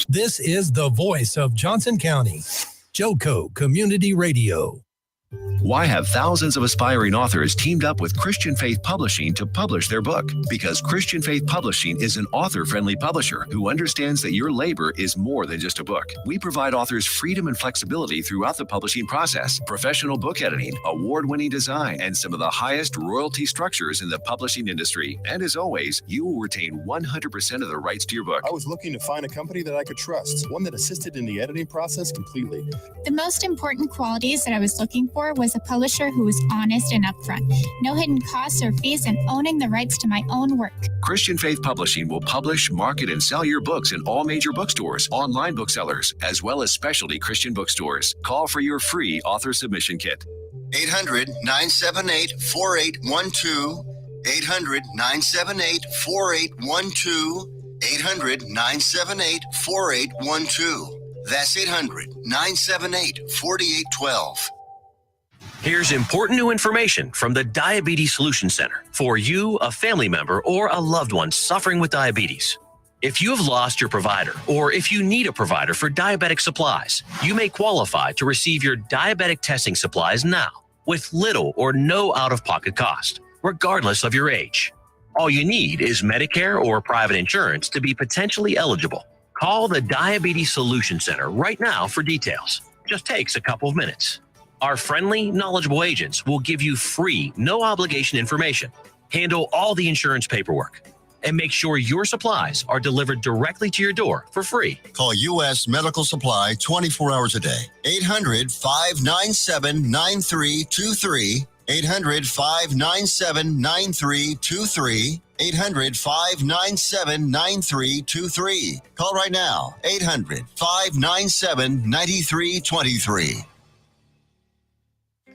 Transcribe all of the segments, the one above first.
This is the voice of Johnson County, JoCo Community Radio. Why have thousands of aspiring authors teamed up with Christian Faith Publishing to publish their book? Because Christian Faith Publishing is an author-friendly publisher who understands that your labor is more than just a book. We provide authors freedom and flexibility throughout the publishing process, professional book editing, award-winning design, and some of the highest royalty structures in the publishing industry. And as always, you will retain 100% of the rights to your book. I was looking to find a company that I could trust, one that assisted in the editing process completely. The most important qualities that I was looking for was a publisher who was honest and upfront, no hidden costs or fees, and owning the rights to my own work. Christian Faith Publishing will publish, market, and sell your books in all major bookstores, online booksellers, as well as specialty Christian bookstores. Call for your free author submission kit. 800-978-4812. 800-978-4812. 800-978-4812. That's 800-978-4812. Here's important new information from the Diabetes Solution Center for you, a family member, or a loved one suffering with diabetes. If you have lost your provider, or if you need a provider for diabetic supplies, you may qualify to receive your diabetic testing supplies now with little or no out-of-pocket cost, regardless of your age. All you need is Medicare or private insurance to be potentially eligible. Call the Diabetes Solution Center right now for details. Just takes a couple of minutes. Our friendly, knowledgeable agents will give you free, no-obligation information, handle all the insurance paperwork, and make sure your supplies are delivered directly to your door for free. Call U.S. Medical Supply 24 hours a day. 800-597-9323. 800-597-9323. 800-597-9323. Call right now. 800-597-9323.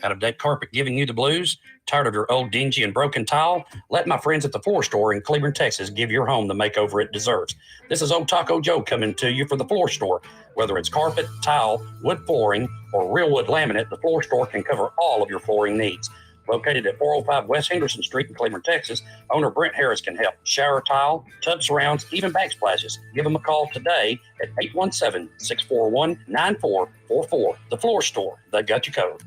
Out of dead carpet giving you the blues? Tired of your old dingy and broken tile? Let my friends at the Floor Store in Cleveland, Texas give your home the makeover it deserves. This is Old Taco Joe coming to you for the Floor Store. Whether it's carpet, tile, wood flooring, or real wood laminate, the Floor Store can cover all of your flooring needs. Located at 405 West Henderson Street in Cleveland, Texas, owner Brent Harris can help. Shower tile, tub surrounds, even backsplashes. Give them a call today at 817-641-9444. The Floor Store, they got you covered.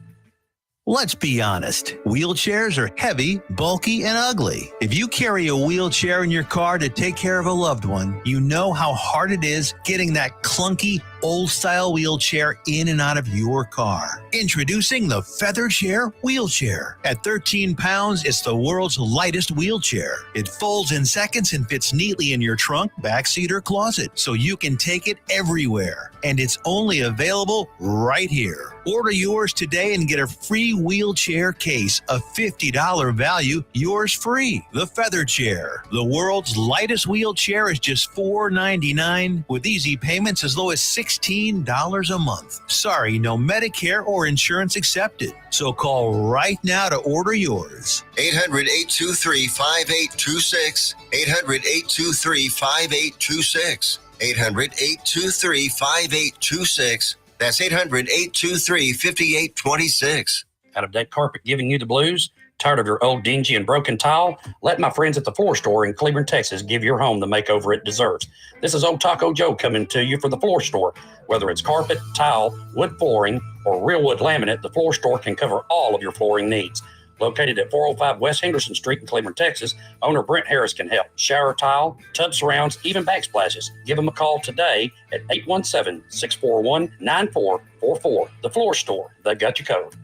Let's be honest. Wheelchairs are heavy, bulky, and ugly. If you carry a wheelchair in your car to take care of a loved one, you know how hard it is getting that clunky, old-style wheelchair in and out of your car. Introducing the Feather Chair Wheelchair. At 13 pounds, it's the world's lightest wheelchair. It folds in seconds and fits neatly in your trunk, backseat, or closet, so you can take it everywhere. And it's only available right here. Order yours today and get a free wheelchair case, a $50 value, yours free. The Feather Chair, the world's lightest wheelchair, is just $4.99 with easy payments as low as $16 a month. Sorry, no Medicare or insurance accepted. So call right now to order yours. 800-823-5826. 800-823-5826. 800-823-5826. That's 800-823-5826. Out of dead carpet giving you the blues? Tired of your old dingy and broken tile? Let my friends at the Floor Store in Cleveland, Texas give your home the makeover it deserves. This is Old Taco Joe coming to you for the Floor Store. Whether it's carpet, tile, wood flooring, or real wood laminate, the Floor Store can cover all of your flooring needs. Located at 405 West Henderson Street in Cleveland, Texas, owner Brent Harris can help. Shower tile, tub surrounds, even backsplashes. Give them a call today at 817-641-9444. The Floor Store, they got you covered.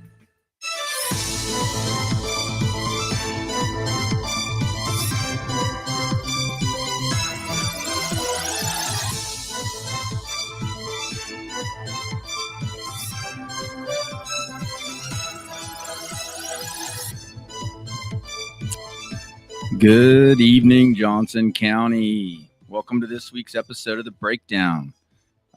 Good evening, Johnson County. Welcome to this week's episode of The Breakdown.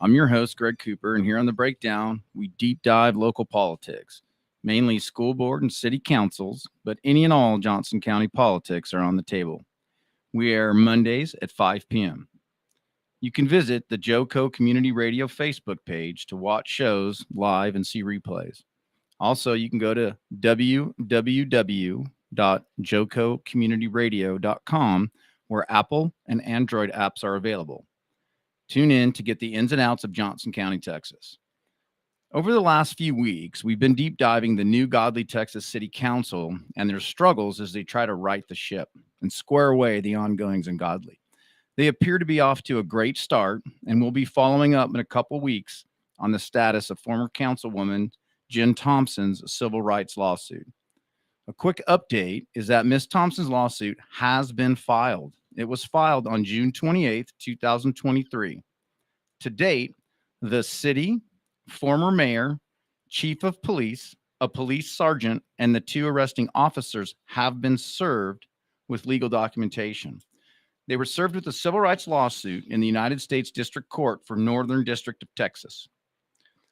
I'm your host, Greg Cooper, and here on The Breakdown, we deep dive local politics, mainly school board and city councils, but any and all Johnson County politics are on the table. We air Mondays at 5 p.m. You can visit the JoCo Community Radio Facebook page to watch shows live and see replays. Also, you can go to www.jococommunityradio.com, where Apple and Android apps are available. Tune in to get the ins and outs of Johnson County, Texas. Over the last few weeks, we've been deep diving the new Godley, Texas City Council and their struggles as they try to right the ship and square away the ongoings in Godley. They appear to be off to a great start, and we'll be following up in a couple weeks on the status of former councilwoman Jen Thompson's civil rights lawsuit. A quick update is that Ms. Thompson's lawsuit has been filed. It was filed on June 28th, 2023. To date, the city, former mayor, chief of police, a police sergeant, and the 2 arresting officers have been served with legal documentation. They were served with a civil rights lawsuit in the United States District Court for Northern District of Texas.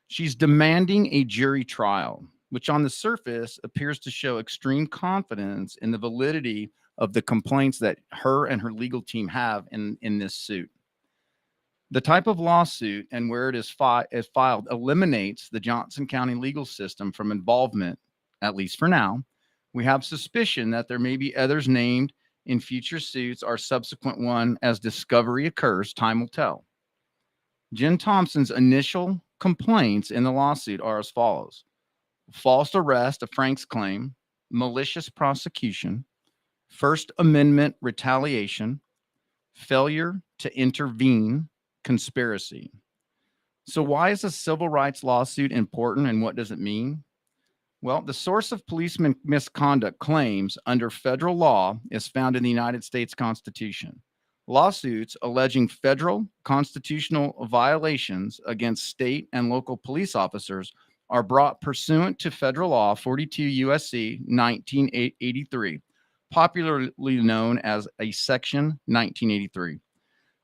She's demanding a jury trial, which on the surface appears to show extreme confidence in the validity of the complaints that her and her legal team have in this suit. The type of lawsuit and where it is filed eliminates the Johnson County legal system from involvement, at least for now. We have suspicion that there may be others named in future suits or subsequent one as discovery occurs. Time will tell. Jen Thompson's initial complaints in the lawsuit are as follows: false arrest, a Frank's claim, malicious prosecution, First Amendment retaliation, failure to intervene, conspiracy. So why is a civil rights lawsuit important, and what does it mean? Well, the source of police misconduct claims under federal law is found in the United States Constitution. Lawsuits alleging federal constitutional violations against state and local police officers are brought pursuant to federal law 42 U.S.C. 1983, popularly known as a Section 1983.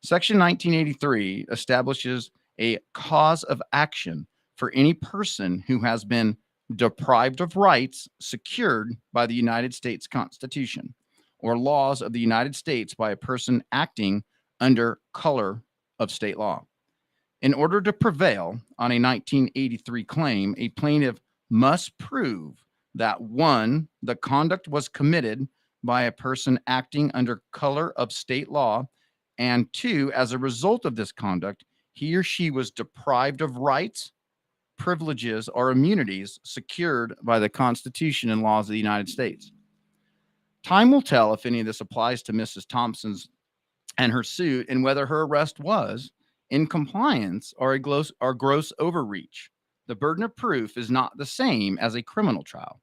Section 1983 establishes a cause of action for any person who has been deprived of rights secured by the United States Constitution or laws of the United States by a person acting under color of state law. In order to prevail on a 1983 claim, a plaintiff must prove that 1, the conduct was committed by a person acting under color of state law, and 2, as a result of this conduct, he or she was deprived of rights, privileges, or immunities secured by the Constitution and laws of the United States. Time will tell if any of this applies to Mrs. Thompson's and her suit and whether her arrest was in compliance or gross overreach. The burden of proof is not the same as a criminal trial.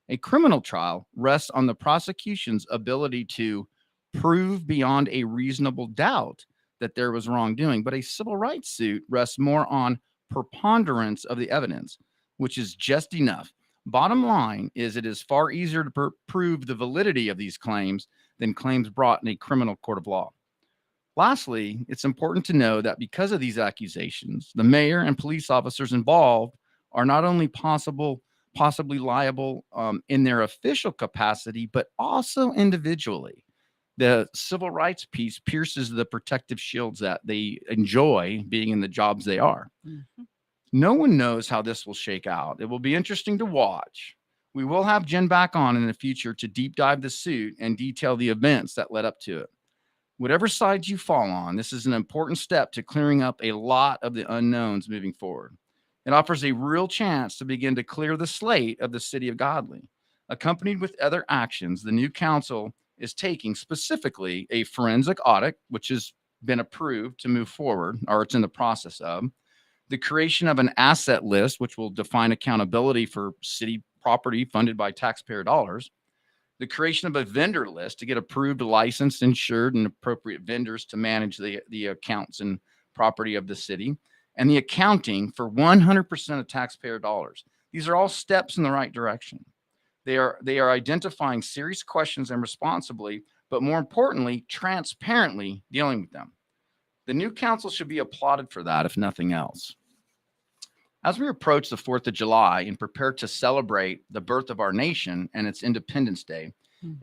A criminal trial rests on the prosecution's ability to prove beyond a reasonable doubt that there was wrongdoing, but a civil rights suit rests more on preponderance of the evidence, which is just enough. Bottom line is it is far easier to prove the validity of these claims than claims brought in a criminal court of law. Lastly, it's important to know that because of these accusations, the mayor and police officers involved are not only possibly liable in their official capacity, but also individually. The civil rights piece pierces the protective shields that they enjoy being in the jobs they are. Mm-hmm. No one knows how this will shake out. It will be interesting to watch. We will have Jen back on in the future to deep dive the suit and detail the events that led up to it. Whatever side you fall on, this is an important step to clearing up a lot of the unknowns moving forward. It offers a real chance to begin to clear the slate of the city of Godley. Accompanied with other actions, the new council is taking specifically a forensic audit, which has been approved to move forward, or it's in the process of, the creation of an asset list, which will define accountability for city property funded by taxpayer dollars, the creation of a vendor list to get approved, licensed, insured, and appropriate vendors to manage the accounts and property of the city, and the accounting for 100% of taxpayer dollars. These are all steps in the right direction. They are identifying serious questions and responsibly, but more importantly, transparently dealing with them. The new council should be applauded for that, if nothing else. As we approach the 4th of July and prepare to celebrate the birth of our nation and its Independence Day,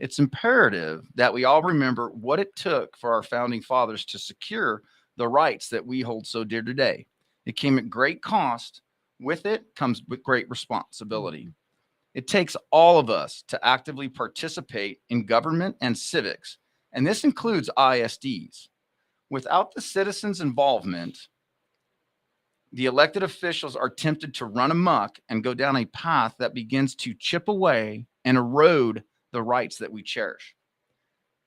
it's imperative that we all remember what it took for our founding fathers to secure the rights that we hold so dear today. It came at great cost. With it comes with great responsibility. It takes all of us to actively participate in government and civics, and this includes ISDs. Without the citizens' involvement, the elected officials are tempted to run amok and go down a path that begins to chip away and erode the rights that we cherish.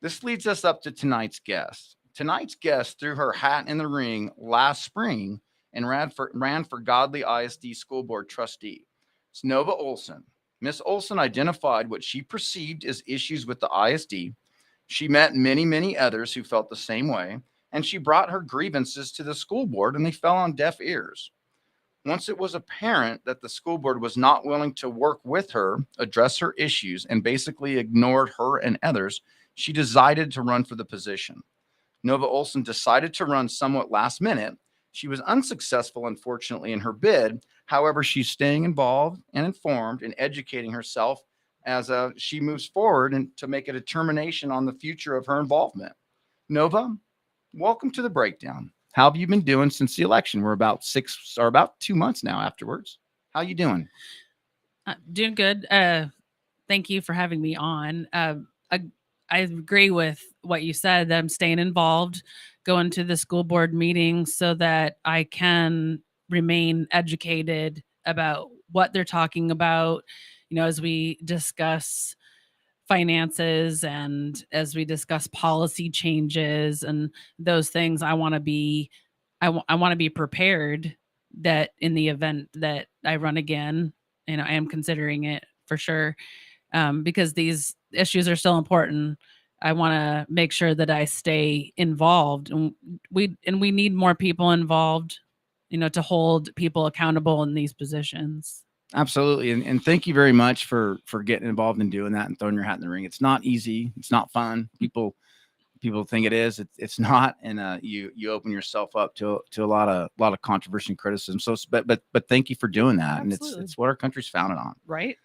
This leads us up to tonight's guest. Tonight's guest threw her hat in the ring last spring and ran for Godley ISD School Board trustee. It's Nova Olson. Miss Olson identified what she perceived as issues with the ISD. She met many, many others who felt the same way, and she brought her grievances to the school board, and they fell on deaf ears. Once it was apparent that the school board was not willing to work with her, address her issues, and basically ignored her and others, she decided to run for the position. Nova Olson decided to run somewhat last minute. She was unsuccessful, unfortunately, in her bid. However, she's staying involved and informed and educating herself as she moves forward and to make a determination on the future of her involvement. Nova, welcome to the breakdown. How have you been doing since the election? We're about 2 months now afterwards. How you doing? Doing good. Thank you for having me on. I agree with what you said, that I'm staying involved, going to the school board meetings so that I can remain educated about what they're talking about, as we discuss finances and as we discuss policy changes and those things. I want to be prepared that in the event that I run again, I am considering it for sure, because these issues are still important. I want to make sure that I stay involved, and we need more people involved, to hold people accountable in these positions. Absolutely. And thank you very much for getting involved in doing that and throwing your hat in the ring. It's not easy. It's not fun. People think it is. It's not. And you open yourself up to a lot of controversy and criticism. So, but thank you for doing that. Absolutely. And it's what our country's founded on. Right.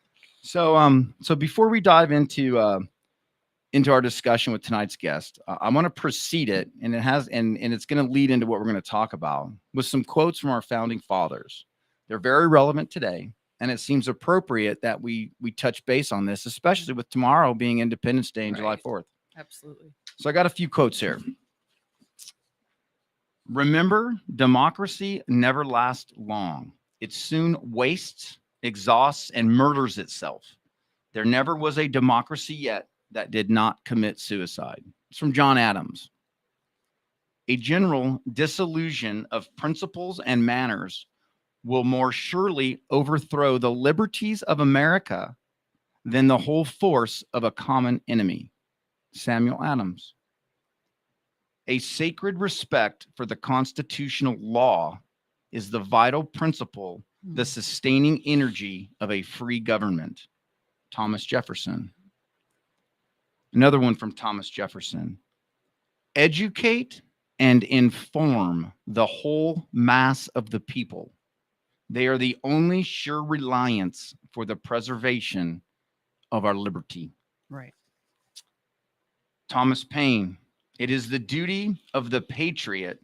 So before we dive into our discussion with tonight's guest, I'm going to precede it, and it's going to lead into what we're going to talk about with some quotes from our founding fathers. They're very relevant today, and it seems appropriate that we touch base on this, especially with tomorrow being Independence Day and July 4th. Absolutely. So I got a few quotes here. Remember, democracy never lasts long. It soon wastes, exhausts, and murders itself. There never was a democracy yet that did not commit suicide. It's from John Adams. A general disillusion of principles and manners will more surely overthrow the liberties of America than the whole force of a common enemy. Samuel Adams. A sacred respect for the constitutional law is the vital principle, the sustaining energy of a free government. Thomas Jefferson. Another one from Thomas Jefferson. Educate and inform the whole mass of the people. They are the only sure reliance for the preservation of our liberty. Right. Thomas Paine. It is the duty of the patriot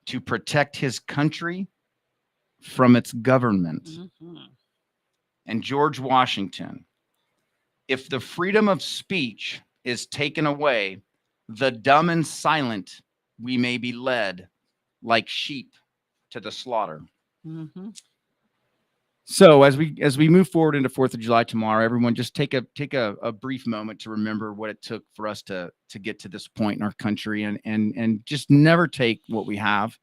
to protect his country from its government. Mm-hmm. And George Washington. If the freedom of speech is taken away, the dumb and silent we may be led like sheep to the slaughter. Mm-hmm. So as we move forward into 4th of July tomorrow, everyone just take a brief moment to remember what it took for us to get to this point in our country, and just never take what we have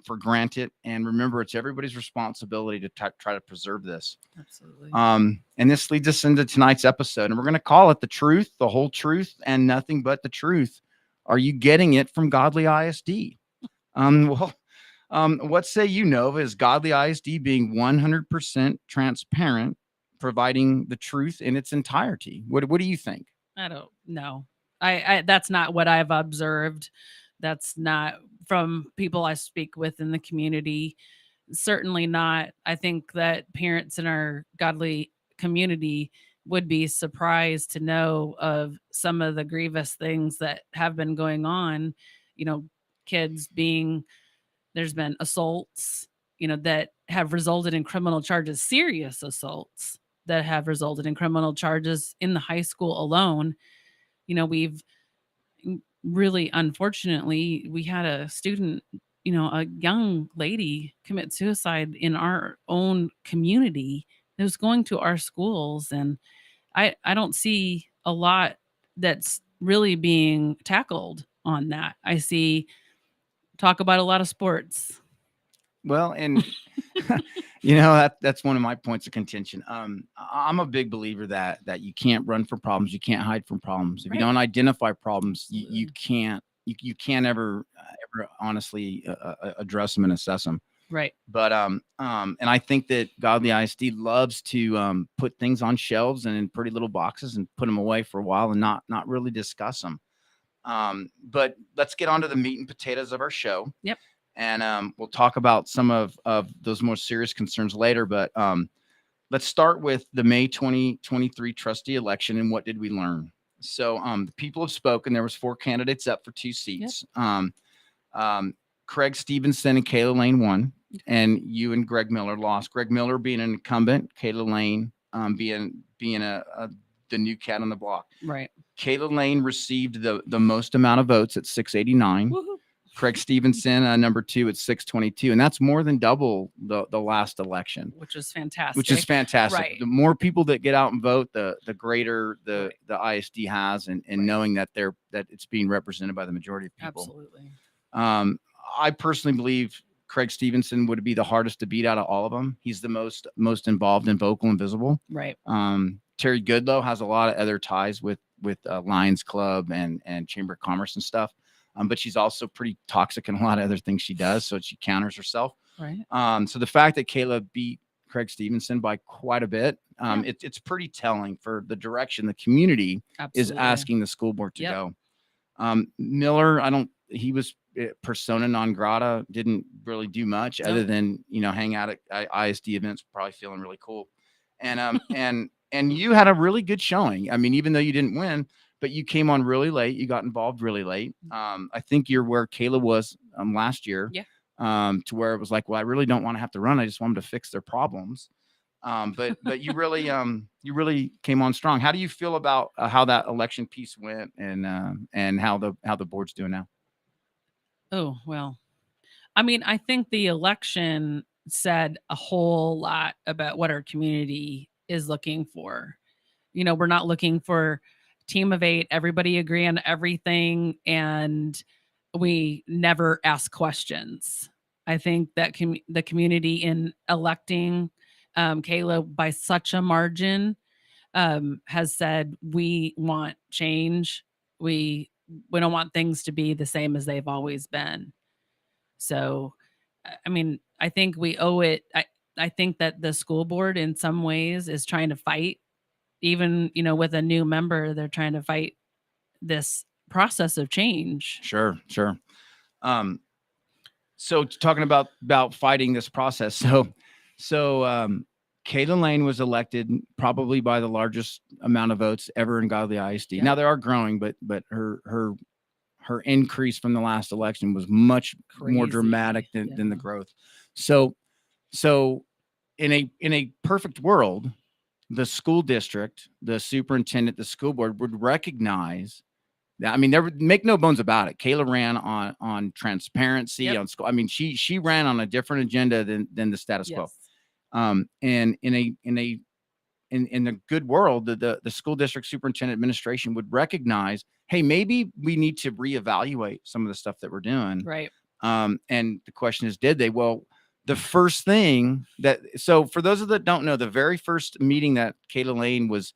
for granted. And remember, it's everybody's responsibility to try to preserve this. Absolutely. And this leads us into tonight's episode, and we're going to call it The Truth, the Whole Truth, and Nothing But the Truth. Are you getting it from Godley ISD? What say you, Nova? Is Godley ISD being 100% transparent, providing the truth in its entirety? What do you think? I don't know. I that's not what I've observed. That's not from people I speak with in the community. Certainly not. I think that parents in our Godley community would be surprised to know of some of the grievous things that have been going on. Kids being, there's been assaults, that have resulted in criminal charges, serious assaults that have resulted in criminal charges in the high school alone. We've really unfortunately, we had a student, a young lady commit suicide in our own community that was going to our schools. And I don't see a lot that's really being tackled on that. I see talk about a lot of sports. Well, and that's one of my points of contention. I'm a big believer that you can't run from problems, you can't hide from problems. If you Right. don't identify problems, you Absolutely. can't ever honestly address them and assess them. Right. But and I think that Godly ISD loves to put things on shelves and in pretty little boxes and put them away for a while and not really discuss them. But let's get on to the meat and potatoes of our show. Yep. And we'll talk about some of those more serious concerns later. But let's start with the May 2023 trustee election and what did we learn? So the people have spoken. There was 4 candidates up for 2 seats. Yep. Craig Stevenson and Kayla Lane won, and you and Greg Miller lost. Greg Miller being an incumbent, Kayla Lane being the new cat on the block. Right. Kayla Lane received the most amount of votes at 689. Woo-hoo. Craig Stevenson, number 2 at 622. And that's more than double the last election. Which is fantastic. Which is fantastic. Right. The more people that get out and vote, the greater the ISD has and knowing that it's being represented by the majority of people. Absolutely. I personally believe Craig Stevenson would be the hardest to beat out of all of them. He's the most involved and vocal and visible. Right. Terry Goodlow has a lot of other ties with Lions Club and Chamber of Commerce and stuff. But she's also pretty toxic in a lot of other things she does. So she counters herself. Right. So the fact that Kayla beat Craig Stevenson by quite a bit, it's pretty telling for the direction the community is asking the school board to go. Miller, he was persona non grata, didn't really do much other than, hang out at ISD events, probably feeling really cool. And, and you had a really good showing. I mean, even though you didn't win, but you came on really late. You got involved really late. I think you're where Kayla was last year. Yeah. To where it was like, well, I really don't want to have to run. I just want them to fix their problems. But you really came on strong. How do you feel about how that election piece went and how the board's doing now? Oh, well, I mean, I think the election said a whole lot about what our community is looking for. We're not looking for team of 8, everybody agree on everything, and we never ask questions. I think that the community in electing Kayla by such a margin has said we want change. We don't want things to be the same as they've always been. So, I mean, I think we owe it. I think that the school board in some ways is trying to fight. Even, with a new member, they're trying to fight this process of change. Sure. So talking about fighting this process. So Kayla Lane was elected probably by the largest amount of votes ever in Godly ISD. Yeah. Now they are growing, but her increase from the last election was much more dramatic than the growth. So in a perfect world, the school district, the superintendent, the school board would recognize that. I mean, make no bones about it. Kayla ran on transparency on school. I mean, she ran on a different agenda than the status quo. And in the good world, the school district superintendent administration would recognize, hey, maybe we need to reevaluate some of the stuff that we're doing. Right. And the question is, did they? Well, the first thing so for those of that don't know, the very first meeting that Kayla Lane was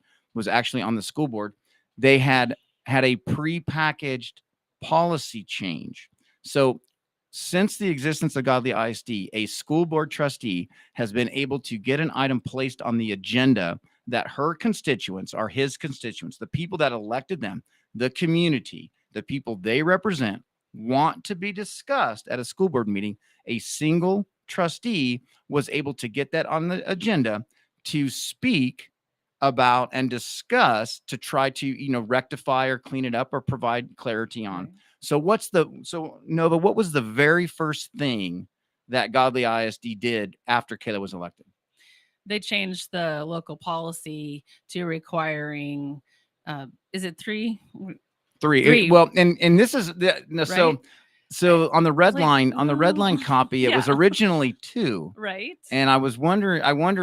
actually on the school board, they had a prepackaged policy change. So since the existence of Godly ISD, a school board trustee has been able to get an item placed on the agenda that her constituents are his constituents, the people that elected them, the community, the people they represent, want to be discussed at a school board meeting. A single trustee was able to get that on the agenda to speak about and discuss to try to, rectify or clean it up or provide clarity on. Right. So Nova, what was the very first thing that Godly ISD did after Kayla was elected? They changed the local policy to requiring, is it 3? Three. Three. Well, and this is no, Right? so on the red like, line no. copy, it was Yeah. originally 2. Right. And I wonder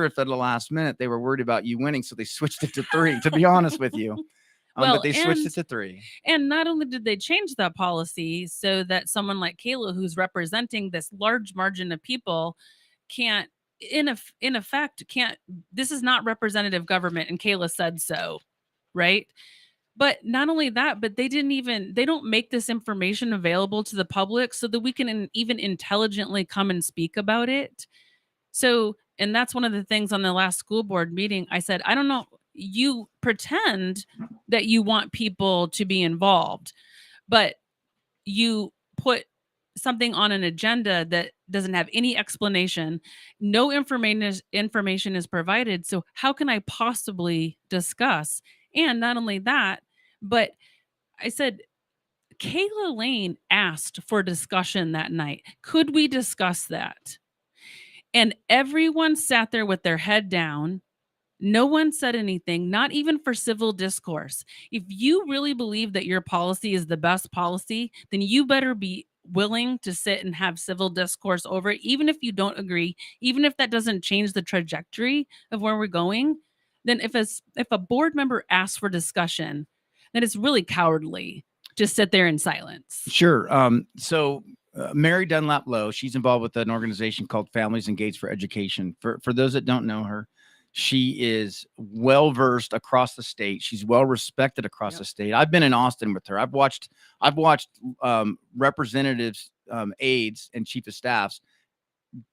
if at the last minute they were worried about you winning, so they switched it to 3. To be honest with you, Well, but they switched and it to 3. And not only did they change that policy so that someone like Kayla, who's representing this large margin of people, can't, in effect, can't, this is not representative government, and Kayla said so, right? But not only that, but they don't make this information available to the public so that we can even intelligently come and speak about it. So, and that's one of the things on the last school board meeting. I said, I don't know, you pretend that you want people to be involved, but you put something on an agenda that doesn't have any explanation. No information is provided. So how can I possibly discuss? And not only that, but I said, Kayla Lane asked for discussion that night. Could we discuss that? And everyone sat there with their head down. No one said anything, not even for civil discourse. If you really believe that your policy is the best policy, then you better be willing to sit and have civil discourse over it, even if you don't agree, even if that doesn't change the trajectory of where we're going. Then if a board member asks for discussion, then it's really cowardly to sit there in silence. Sure. So Mary Dunlap Lowe, she's involved with an organization called Families Engaged for Education. For those that don't know her, she is well versed across the state. She's well respected across the state. I've been in Austin with her. I've watched representatives, aides, and chief of staffs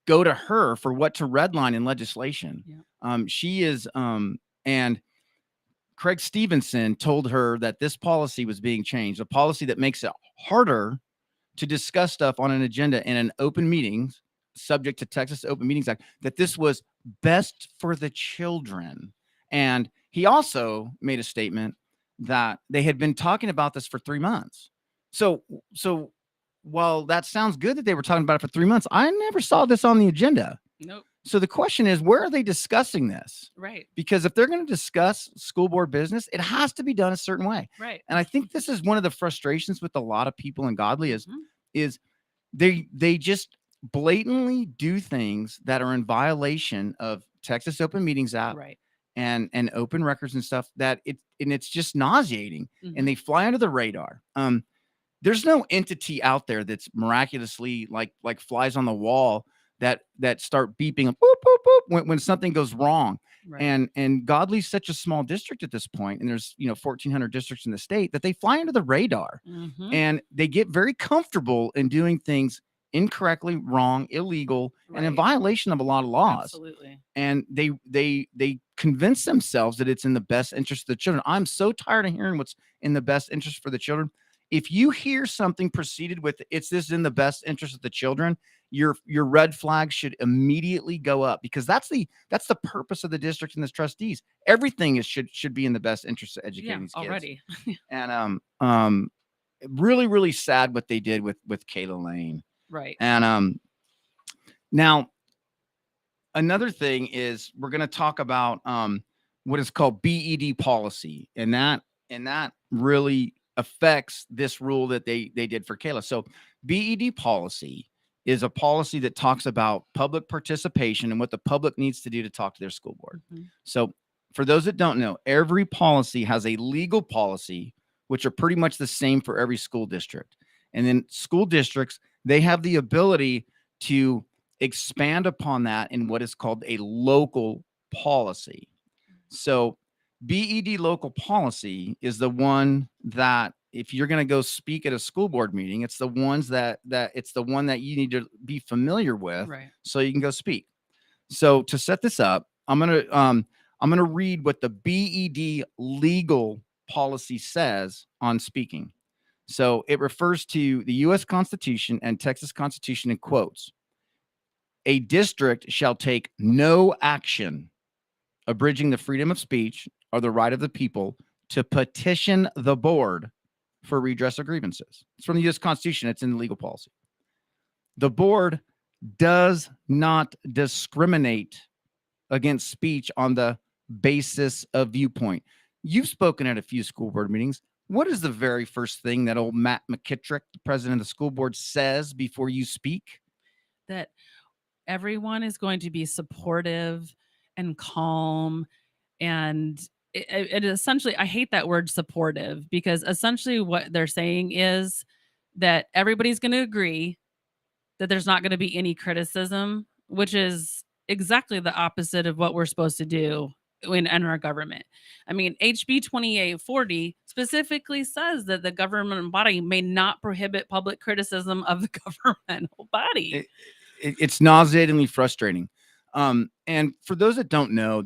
go to her for what to redline in legislation. She is, and Craig Stevenson told her that this policy was being changed, a policy that makes it harder to discuss stuff on an agenda in an open meetings, subject to Texas Open Meetings Act, that this was best for the children. And he also made a statement that they had been talking about this for 3 months. So while that sounds good that they were talking about it for 3 months, I never saw this on the agenda. Nope. So the question is, where are they discussing this? Right. Because if they're going to discuss school board business, it has to be done a certain way. Right. And I think this is one of the frustrations with a lot of people in Godley is they just blatantly do things that are in violation of Texas Open Meetings Act, right, and open records and stuff, that it's just nauseating, and they fly under the radar. There's no entity out there that's miraculously like flies on the wall that start beeping boop, boop, boop, when something goes wrong. Right. And Godley's such a small district at this point, and there's 1,400 districts in the state, that they fly under the radar, and they get very comfortable in doing things incorrectly, wrong, illegal, and in violation of a lot of laws. Absolutely. And they convince themselves that it's in the best interest of the children. I'm so tired of hearing what's in the best interest for the children. If you hear something preceded with "it's this in the best interest of the children," your red flag should immediately go up, because that's the purpose of the district and the trustees. Everything should be in the best interest of educating these kids. Already. And really, really sad what they did with Kayla Lane. Right. And now another thing is, we're going to talk about what is called BED policy, and that really affects this rule that they did for Kayla. So BED policy is a policy that talks about public participation and what the public needs to do to talk to their school board. So for those that don't know, every policy has a legal policy, which are pretty much the same for every school district. And then school districts, they have the ability to expand upon that in what is called a local policy. So BED local policy is the one that, if you're going to go speak at a school board meeting, it's the ones that it's the one that you need to be familiar with, right, so you can go speak. So to set this up, I'm going to read what the BED legal policy says on speaking. So it refers to the U.S. Constitution and Texas Constitution in quotes. A district shall take no action abridging the freedom of speech or the right of the people to petition the board for redress of grievances. It's from the U.S. Constitution. It's in the legal policy. The board does not discriminate against speech on the basis of viewpoint. You've spoken at a few school board meetings. What is the very first thing that old Matt McKittrick, the president of the school board, says before you speak? That everyone is going to be supportive and calm. And it essentially, I hate that word supportive, because essentially what they're saying is that everybody's going to agree that there's not going to be any criticism, which is exactly the opposite of what we're supposed to do in our government. I mean, HB 2840 specifically says that the government body may not prohibit public criticism of the governmental body. It's nauseatingly frustrating. And for those that don't know,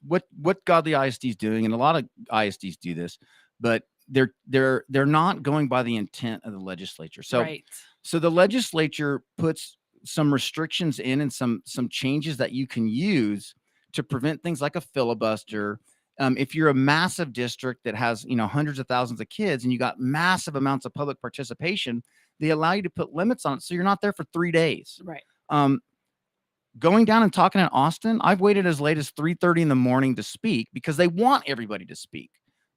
what Godley ISD is doing, and a lot of ISDs do this, but they're not going by the intent of the legislature. So Right. So the legislature puts some restrictions in and some changes that you can use to prevent things like a filibuster. If you're a massive district that has, hundreds of thousands of kids and you got massive amounts of public participation, they allow you to put limits on it, so you're not there for 3 days. Right. Going down and talking in Austin, I've waited as late as 3:30 in the morning to speak because they want everybody to speak.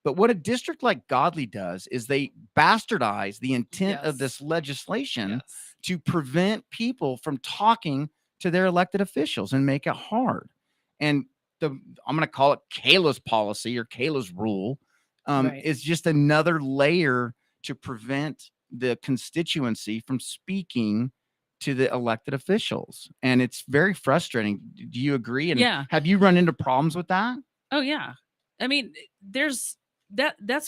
But what a district like Godley does is they bastardize the intent of this legislation to prevent people from talking to their elected officials and make it hard. And I'm going to call it Kayla's policy or Kayla's rule is just another layer to prevent the constituency from speaking to the elected officials. And it's very frustrating. Do you agree? And have you run into problems with that? Oh, yeah. I mean, that's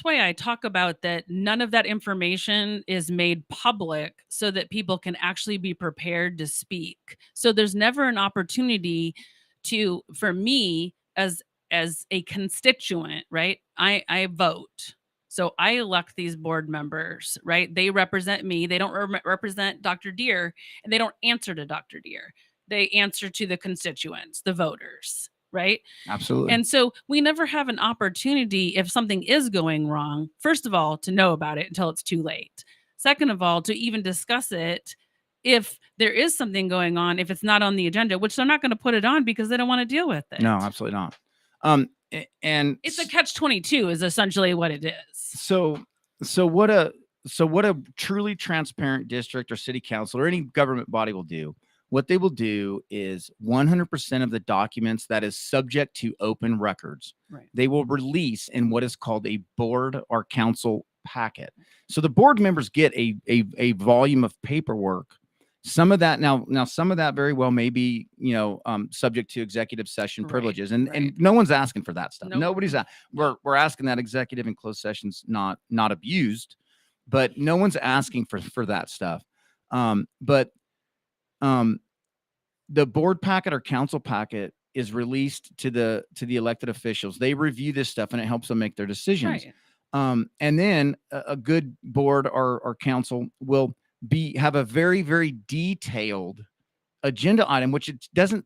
why I talk about that none of that information is made public so that people can actually be prepared to speak. So there's never an opportunity for me as a constituent, right? I vote. So I elect these board members, right? They represent me. They don't represent Dr. Deere, and they don't answer to Dr. Deere. They answer to the constituents, the voters, right? Absolutely. And so we never have an opportunity, if something is going wrong, first of all, to know about it until it's too late. Second of all, to even discuss it if there is something going on, if it's not on the agenda, which they're not going to put it on because they don't want to deal with it. No, absolutely not. And it's a catch-22 is essentially what it is. So what a truly transparent district or city council or any government body will do, what they will do is 100% of the documents that is subject to open records, they will release in what is called a board or council packet. So the board members get a volume of paperwork. Some of that some of that very well may be, subject to executive session privileges, and no one's asking for that stuff. Nope. Nobody's we're asking that executive and closed sessions not abused, but no one's asking for that stuff. But the board packet or council packet is released to the elected officials. They review this stuff and it helps them make their decisions. Right. And then a good board or council will have a very, very detailed agenda item, which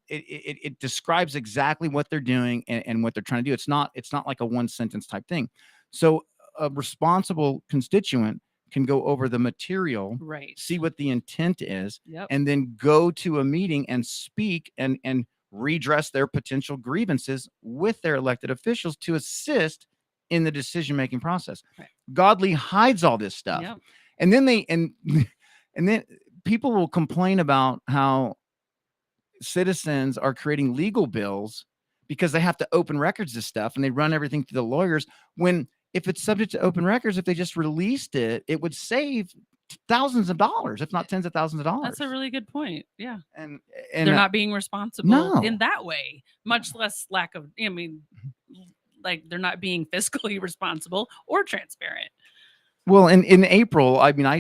it describes exactly what they're doing and what they're trying to do. It's not like a one sentence type thing. So a responsible constituent can go over the material, see what the intent is, and then go to a meeting and speak and redress their potential grievances with their elected officials to assist in the decision-making process. Godley hides all this stuff. And then and then people will complain about how citizens are creating legal bills because they have to open records of stuff and they run everything to the lawyers. When if it's subject to open records, if they just released it, it would save thousands of dollars, if not tens of thousands of dollars. That's a really good point. Yeah. And they're not being responsible in that way, much less lack of, like they're not being fiscally responsible or transparent. Well, in April, I mean, I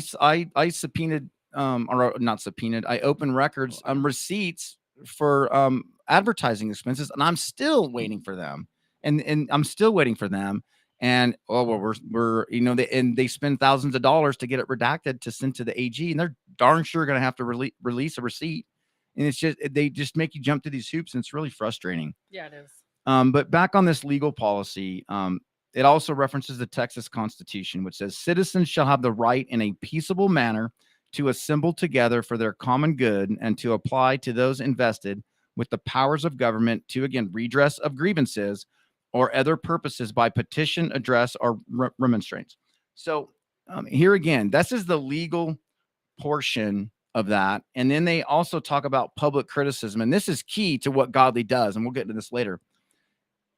subpoenaed, or not subpoenaed, I opened records, receipts for advertising expenses, and I'm still waiting for them, and I'm still waiting for them. And we're they spend thousands of dollars to get it redacted to send to the AG, and they're darn sure going to have to release a receipt, and they just make you jump through these hoops, and it's really frustrating. Yeah, it is. But back on this legal policy, it also references the Texas Constitution, which says citizens shall have the right in a peaceable manner to assemble together for their common good and to apply to those invested with the powers of government to, again, redress of grievances or other purposes by petition, address, or remonstrance. So here again, this is the legal portion of that. And then they also talk about public criticism. And this is key to what Godley does. And we'll get into this later.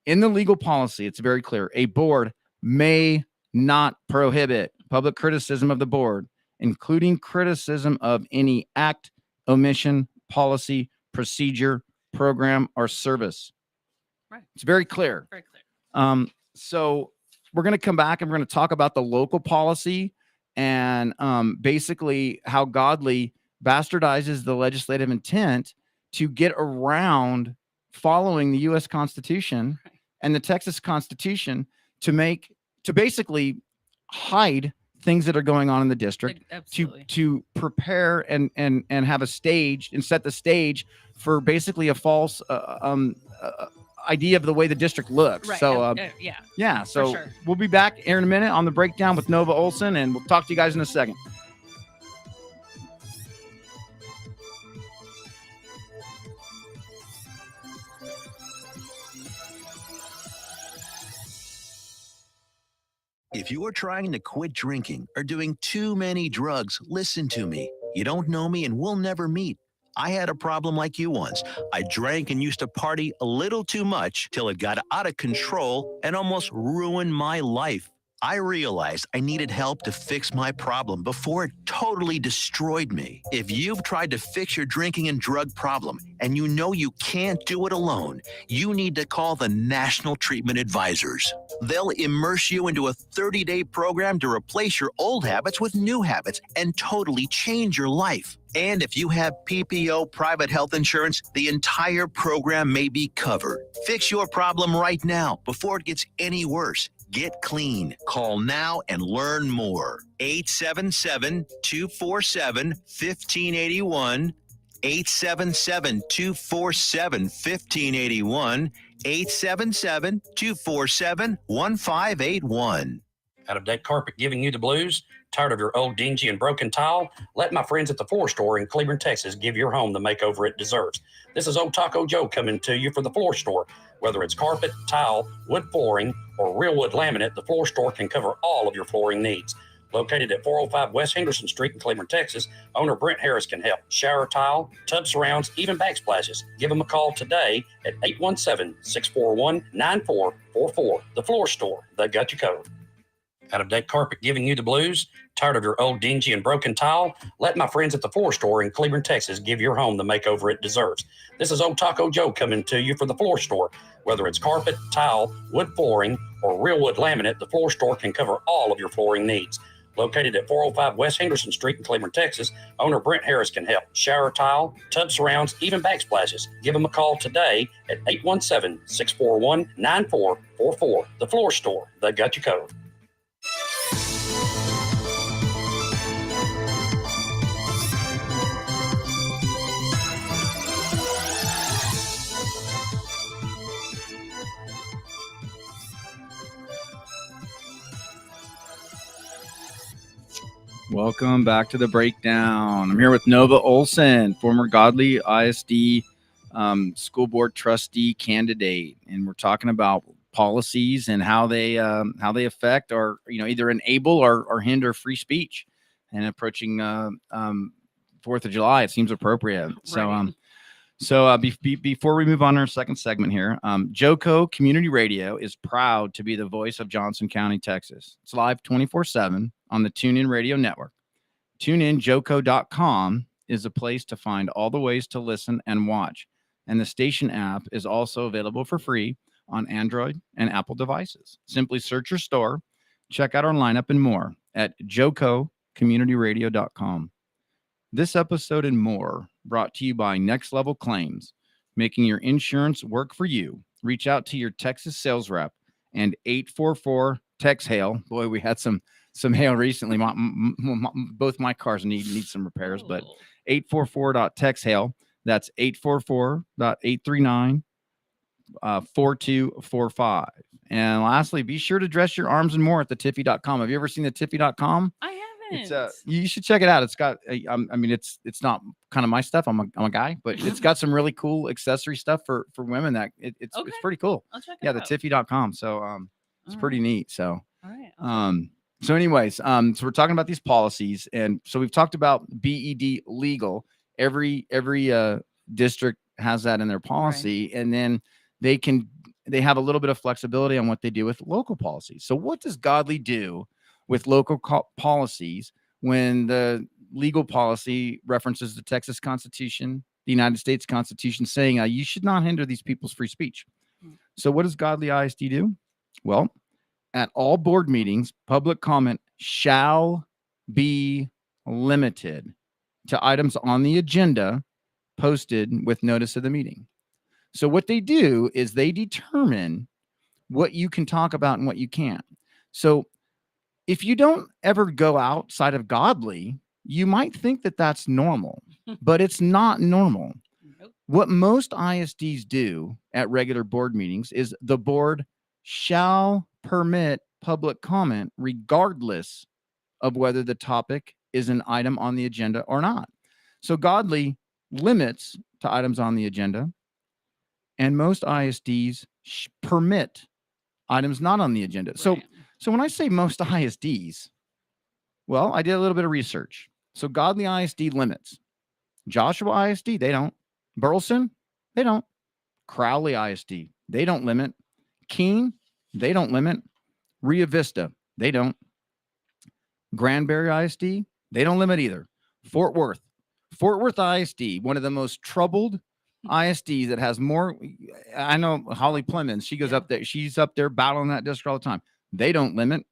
In the legal policy, it's very clear. A board may not prohibit public criticism of the board, including criticism of any act, omission, policy, procedure, program, or service. Right. It's very clear. Very clear. So we're going to come back and we're going to talk about the local policy and basically how Godley bastardizes the legislative intent to get around following the U.S. Constitution and the Texas Constitution to basically hide things that are going on in the district, to prepare and have a stage and set the stage for basically a false idea of the way the district looks. Right. So yeah. So sure. We'll be back here in a minute on the breakdown with Nova Olson, and we'll talk to you guys in a second. If you are trying to quit drinking or doing too many drugs, listen to me. You don't know me and we'll never meet. I had a problem like you once. I drank and used to party a little too much till it got out of control and almost ruined my life. I realized I needed help to fix my problem before it totally destroyed me. If you've tried to fix your drinking and drug problem and you know you can't do it alone, you need to call the National Treatment Advisors. They'll immerse you into a 30-day program to replace your old habits with new habits and totally change your life. And if you have PPO private health insurance, the entire program may be covered. Fix your problem right now before it gets any worse. Get clean. Call now and learn more. 877-247-1581. 877-247-1581. 877-247-1581. Out of dead carpet giving you the blues? Tired of your old dingy and broken tile? Let my friends at the Floor Store in Cleveland, Texas give your home the makeover it deserves. This is Old Taco Joe coming to you for the Floor Store. Whether it's carpet, tile, wood flooring, or real wood laminate, the Floor Store can cover all of your flooring needs. Located at 405 West Henderson Street in Cleveland, Texas, owner Brent Harris can help. Shower tile, tub surrounds, even backsplashes. Give them a call today at 817-641-9444. The Floor Store, they got you covered. Out of dead carpet giving you the blues? Tired of your old dingy and broken tile? Let my friends at the Floor Store in Cleveland, Texas give your home the makeover it deserves. This is Old Taco Joe coming to you for the Floor Store. Whether it's carpet, tile, wood flooring, or real wood laminate, the Floor Store can cover all of your flooring needs. Located at 405 West Henderson Street in Cleveland, Texas, owner Brent Harris can help. Shower tile, tub surrounds, even backsplashes. Give them a call today at 817-641-9444. The Floor Store, they got you covered. Welcome back to the breakdown. I'm here with Nova Olson, former Godley ISD school board trustee candidate, and we're talking about policies and how they affect or either enable or hinder free speech. And approaching 4th of July, it seems appropriate. Right. So before we move on to our second segment here, JoCo Community Radio is proud to be the voice of Johnson County, Texas. It's live 24/7 on the TuneIn Radio Network. TuneInJoCo.com is a place to find all the ways to listen and watch. And the station app is also available for free on Android and Apple devices. Simply search your store, check out our lineup and more at JoCoCommunityRadio.com. This episode and more brought to you by Next Level Claims, making your insurance work for you. Reach out to your Texas sales rep and 844-TEX-HAIL. Boy, we had some hail recently. Both my cars need some repairs, but 844.TEX-HAIL. That's 844-839-4245. And lastly, be sure to dress your arms and more at the Tiffy.com. Have you ever seen the Tiffy.com? I haven't. You should check it out. It's got, it's not kind of my stuff. I'm a guy, but it's got some really cool accessory stuff for women that it's pretty cool. I'll check it yeah, out. the Tiffy.com. So it's pretty neat. So all right. So anyways, so we're talking about these policies. And so we've talked about BED legal. Every district has that in their policy. And then they have a little bit of flexibility on what they do with local policies. So what does Godley do with local policies when the legal policy references the Texas Constitution, the United States Constitution, saying you should not hinder these people's free speech? So what does Godley ISD do? Well, at all board meetings, public comment shall be limited to items on the agenda posted with notice of the meeting. So what they do is they determine what you can talk about and what you can't. So if you don't ever go outside of Godley, you might think that that's normal, but it's not normal. Nope. What most ISDs do at regular board meetings is the board shall permit public comment regardless of whether the topic is an item on the agenda or not. So Godley limits to items on the agenda, and most ISDs permit items not on the agenda. Right. So when I say most ISDs, well, I did a little bit of research. So Godley ISD limits. Joshua ISD, they don't. Burleson, they don't. Crowley ISD, they don't limit. Keene, they don't limit. Rio Vista, they don't. Granbury ISD, they don't limit either. Fort Worth ISD, one of the most troubled ISDs that has more. I know Holly Plemons, she goes up there. She's up there battling that district all the time. They don't limit.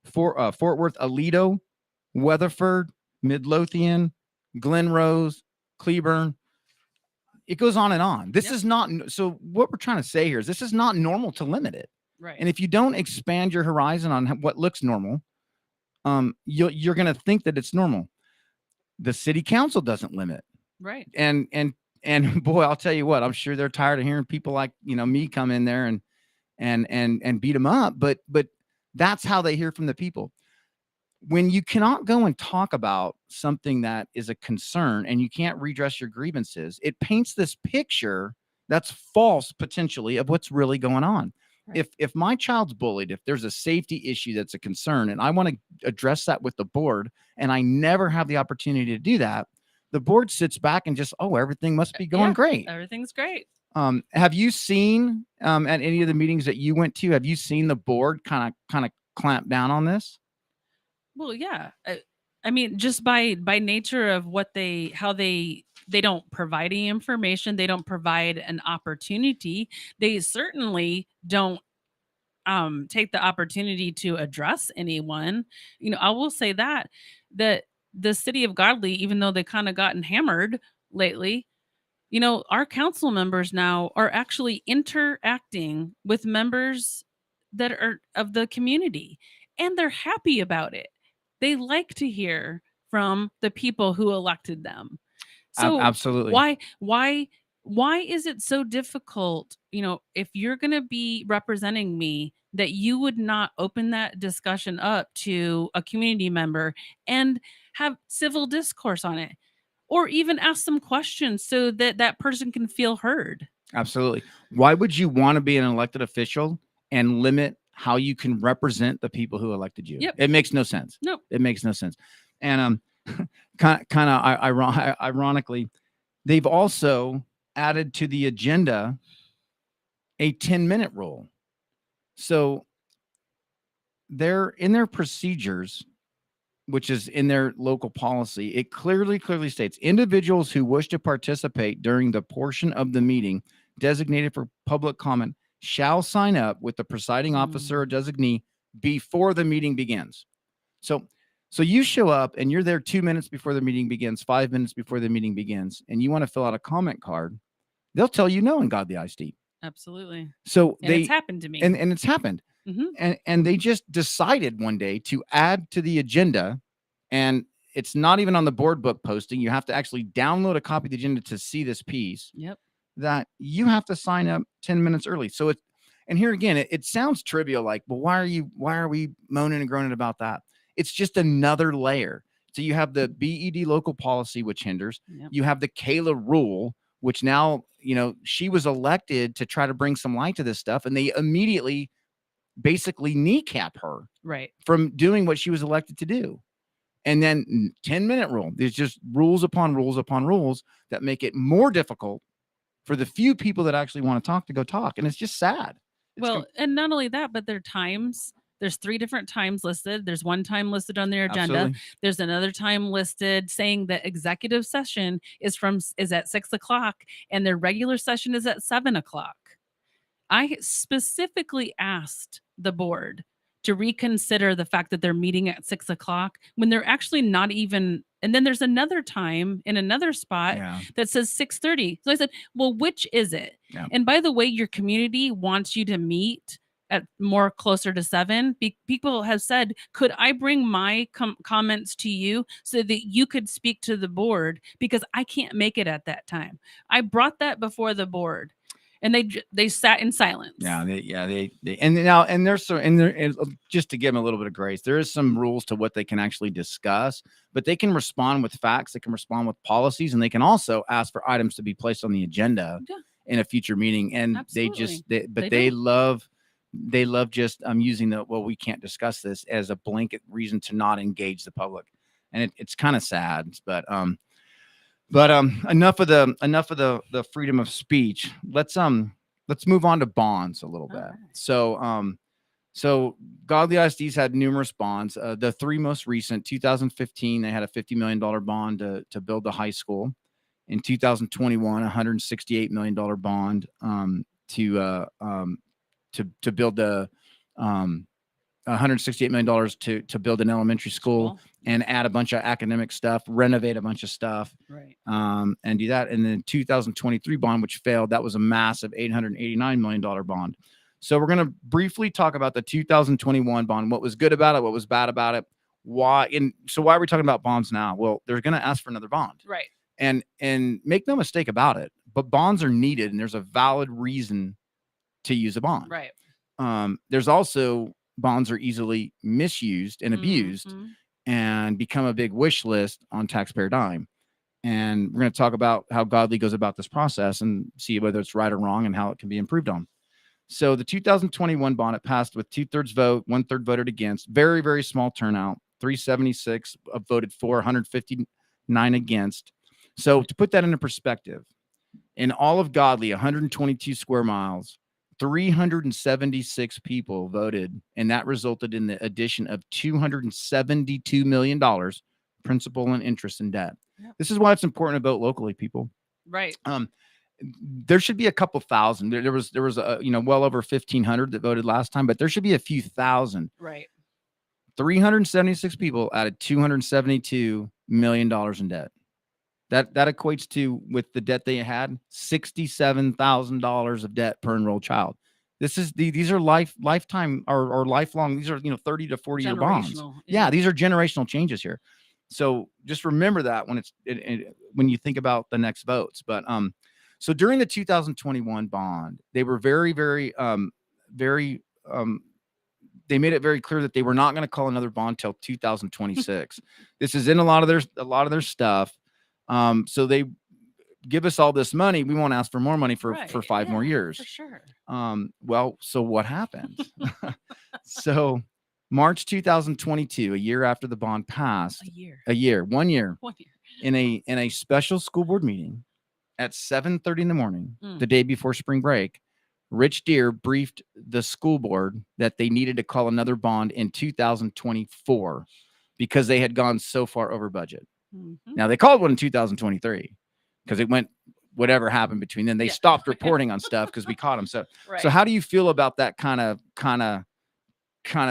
Fort Worth, Aledo, Weatherford, Midlothian, Glen Rose, Cleburne. It goes on and on. This is not. So what we're trying to say here is this is not normal to limit it. Right. And if you don't expand your horizon on what looks normal, you're going to think that it's normal. The city council doesn't limit. Right. And boy, I'll tell you what, I'm sure they're tired of hearing people like, me come in there and beat them up. But that's how they hear from the people. When you cannot go and talk about something that is a concern and you can't redress your grievances, it paints this picture that's false potentially of what's really going on. Right. If my child's bullied, if there's a safety issue that's a concern and I want to address that with the board and I never have the opportunity to do that, the board sits back and just, everything must be going great. Everything's great. Have you seen at any of the meetings that you went to, have you seen the board kind of clamp down on this? Well, yeah. I mean, just by nature of how they don't provide any information, they don't provide an opportunity. They certainly don't take the opportunity to address anyone. I will say that the city of Godley, even though they kind of gotten hammered lately, our council members now are actually interacting with members that are of the community, and they're happy about it. They like to hear from the people who elected them. So absolutely. Why is it so difficult, if you're going to be representing me, that you would not open that discussion up to a community member and have civil discourse on it, or even ask some questions so that that person can feel heard? Absolutely. Why would you want to be an elected official and limit how you can represent the people who elected you? Yep. It makes no sense. No, it makes no sense. And kind of ironically, they've also added to the agenda a 10-minute rule. So they're in their procedures, which is in their local policy. It clearly states individuals who wish to participate during the portion of the meeting designated for public comment shall sign up with the presiding officer or designee before the meeting begins. So you show up and you're there 2 minutes before the meeting begins, 5 minutes before the meeting begins, and you want to fill out a comment card. They'll tell you no in Godley ISD. Absolutely. So it's happened to me. And it's happened. Mm-hmm. And they just decided one day to add to the agenda, and it's not even on the board book posting. You have to actually download a copy of the agenda to see this piece. Yep. That you have to sign up 10 minutes early. So and here again, it sounds trivial, like, well, why are we moaning and groaning about that? It's just another layer. So you have the BED local policy, which hinders. Yep. You have the Kayla rule, which now, she was elected to try to bring some light to this stuff. And they immediately basically kneecap her Right. from doing what she was elected to do. And then 10-minute rule. There's just rules upon rules upon rules that make it more difficult for the few people that actually want to talk to go talk. And it's just sad. Well, and not only that, but their times. There's 3 different times listed. There's one time listed on their agenda. Absolutely. There's another time listed saying that executive session is at 6 o'clock and their regular session is at 7 o'clock. I specifically asked the board to reconsider the fact that they're meeting at 6 o'clock when they're actually not even. And then there's another time in another spot that says 6:30. So I said, well, which is it? Yeah. And by the way, your community wants you to meet at more closer to 7. People have said, could I bring my comments to you so that you could speak to the board, because I can't make it at that time. I brought that before the board. And they sat in silence. They and there's so, and there, and just to give them a little bit of grace, there is some rules to what they can actually discuss, but they can respond with facts, they can respond with policies, and they can also ask for items to be placed on the agenda in a future meeting. And Absolutely. they love just using well, we can't discuss this as a blanket reason to not engage the public, and it's kind of sad, but enough of the freedom of speech. Let's move on to bonds a little bit. Right. So Godley ISD's had numerous bonds. The 3 most recent, 2015, they had a $50 million bond to build the high school. In 2021, $168 million bond to build the $168 million to build an elementary school and add a bunch of academic stuff, renovate a bunch of stuff, right? And do that. And then 2023 bond, which failed, that was a massive $889 million bond. So we're going to briefly talk about the 2021 bond, what was good about it, what was bad about it, why. And so why are we talking about bonds now? Well, they're going to ask for another bond, right? And make no mistake about it, but bonds are needed, and there's a valid reason to use a bond, right? There's also bonds are easily misused and abused and become a big wish list on taxpayer dime. And we're going to talk about how Godley goes about this process and see whether it's right or wrong and how it can be improved on. So the 2021 bond, it passed with 2/3 vote, 1/3 voted against, very, very small turnout, 376 voted for, 159 against. So to put that into perspective, in all of Godley, 122 square miles, 376 people voted, and that resulted in the addition of $272 million principal and interest in debt. Yep. This is why it's important to vote locally, people. Right. There should be a couple thousand. There was well over 1,500 that voted last time, but there should be a few thousand. Right. 376 people added $272 million in debt. That equates to, with the debt they had, $67,000 of debt per enrolled child. These are lifetime or lifelong. These are 30 to 40 year bonds. Yeah, these are generational changes here. So just remember that when you think about the next votes. But so during the 2021 bond, they were very, very, they made it very clear that they were not going to call another bond till 2026. This is in a lot of their stuff. So they give us all this money. We won't ask for more money for 5 more years. For sure. Well, so what happened? So March 2022, a year after the bond passed, 1 year, in a special school board meeting at 7:30 in the morning, the day before spring break, Rich Deere briefed the school board that they needed to call another bond in 2024 because they had gone so far over budget. Now they called one in 2023 because it went, whatever happened between then. They stopped reporting on stuff because we caught them. So, so how do you feel about that kind of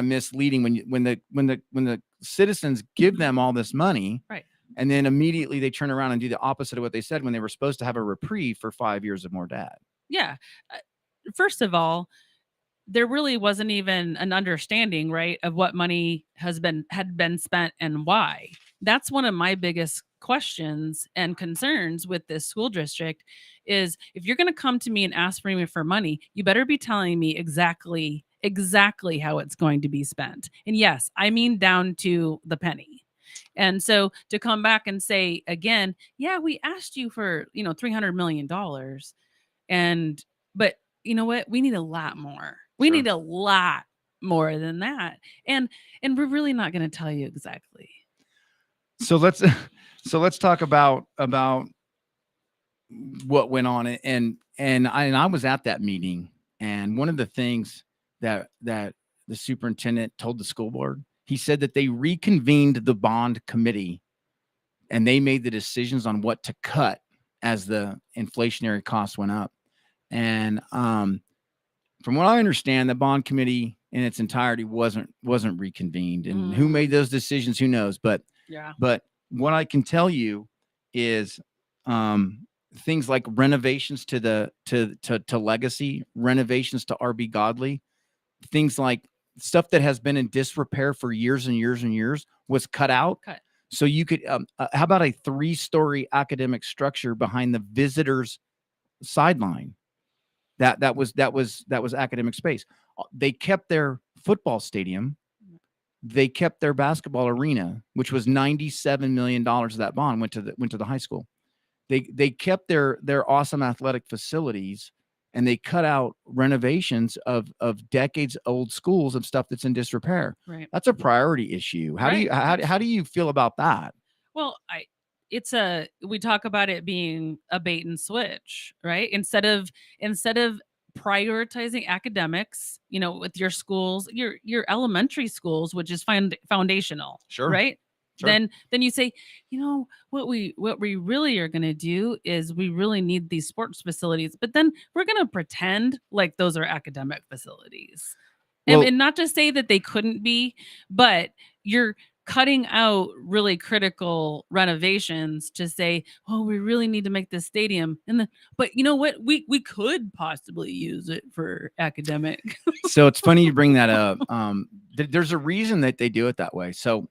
misleading when the citizens give them all this money, right? And then immediately they turn around and do the opposite of what they said when they were supposed to have a reprieve for 5 years of more debt? Yeah. First of all, there really wasn't even an understanding, right, of what money had been spent and why. That's one of my biggest questions and concerns with this school district is, if you're going to come to me and ask me for money, you better be telling me exactly how it's going to be spent. And yes, I mean down to the penny. And so to come back and say again, yeah, we asked you for, $300 million. But you know what? We need a lot more. We need a lot more than that. And we're really not going to tell you exactly. So let's talk about what went on. And I was at that meeting, and one of the things that the superintendent told the school board, he said that they reconvened the bond committee and they made the decisions on what to cut as the inflationary costs went up. And from what I understand, the bond committee in its entirety wasn't reconvened. And who made those decisions, who knows? But what I can tell you is things like renovations to Legacy, renovations to RB Godley, things like stuff that has been in disrepair for years and years and years was cut out. So you could, how about a 3-story academic structure behind the visitors' sideline? That was academic space. They kept their football stadium. They kept their basketball arena, which was $97 million of that bond went to the high school. They kept their awesome athletic facilities, and they cut out renovations of decades old schools of stuff that's in disrepair. Right. That's a priority issue. How do you feel about that? Well, we talk about it being a bait and switch, right? Instead of prioritizing academics, with your schools, your elementary schools, which is foundational, Sure. right? Sure. Then you say, what we really are going to do is we really need these sports facilities, but then we're going to pretend like those are academic facilities. And not to say that they couldn't be, but you're cutting out really critical renovations to say, oh, we really need to make this stadium. But you know what? We could possibly use it for academic. So it's funny you bring that up. There's a reason that they do it that way. So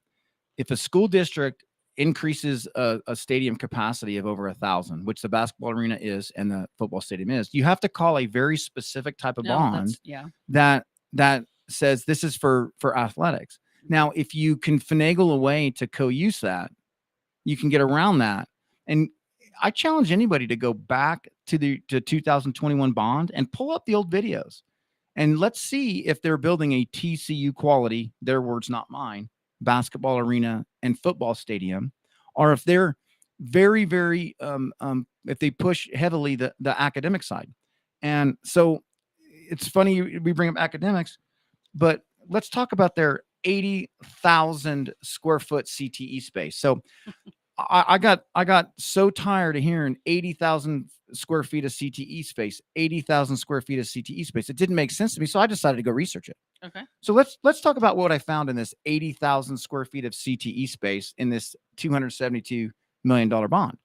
if a school district increases a stadium capacity of over 1,000, which the basketball arena is and the football stadium is, you have to call a very specific type of bond that says this is for athletics. Now, if you can finagle a way to co-use that, you can get around that. And I challenge anybody to go back to the 2021 bond and pull up the old videos. And let's see if they're building a TCU quality, their words, not mine, basketball arena and football stadium, or if they're very, very, if they push heavily the academic side. And so it's funny we bring up academics, but let's talk about their 80,000 square foot CTE space. So I got so tired of hearing 80,000 square feet of CTE space, 80,000 square feet of CTE space. It didn't make sense to me. So I decided to go research it. Okay. So let's talk about what I found in this 80,000 square feet of CTE space in this $272 million bond.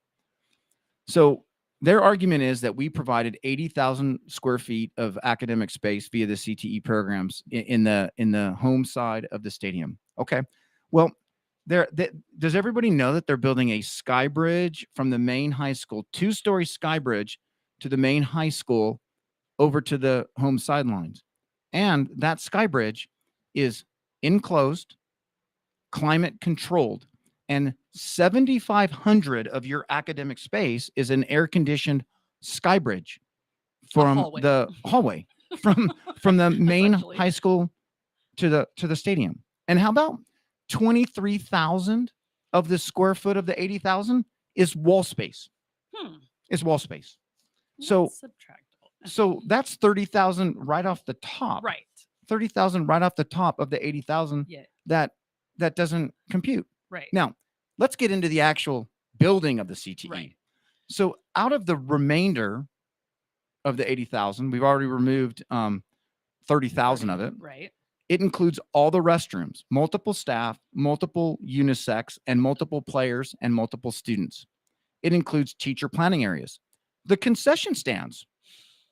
So their argument is that we provided 80,000 square feet of academic space via the CTE programs in the home side of the stadium. Okay. Well, does everybody know that they're building a sky bridge from the main high school, 2-story sky bridge to the main high school over to the home sidelines? And that sky bridge is enclosed, climate controlled, and 7,500 of your academic space is an air-conditioned sky bridge from the hallway from the main high school to the stadium. And how about 23,000 of the square foot of the 80,000 is wall space? Is wall space. So that's 30,000 right off the top. Right. 30,000 right off the top of the 80,000 that doesn't compute. Right. Now, let's get into the actual building of the CTE. Right. So out of the remainder of the 80,000, we've already removed 30,000 of it. Right. It includes all the restrooms, multiple staff, multiple unisex, and multiple players and multiple students. It includes teacher planning areas, the concession stands,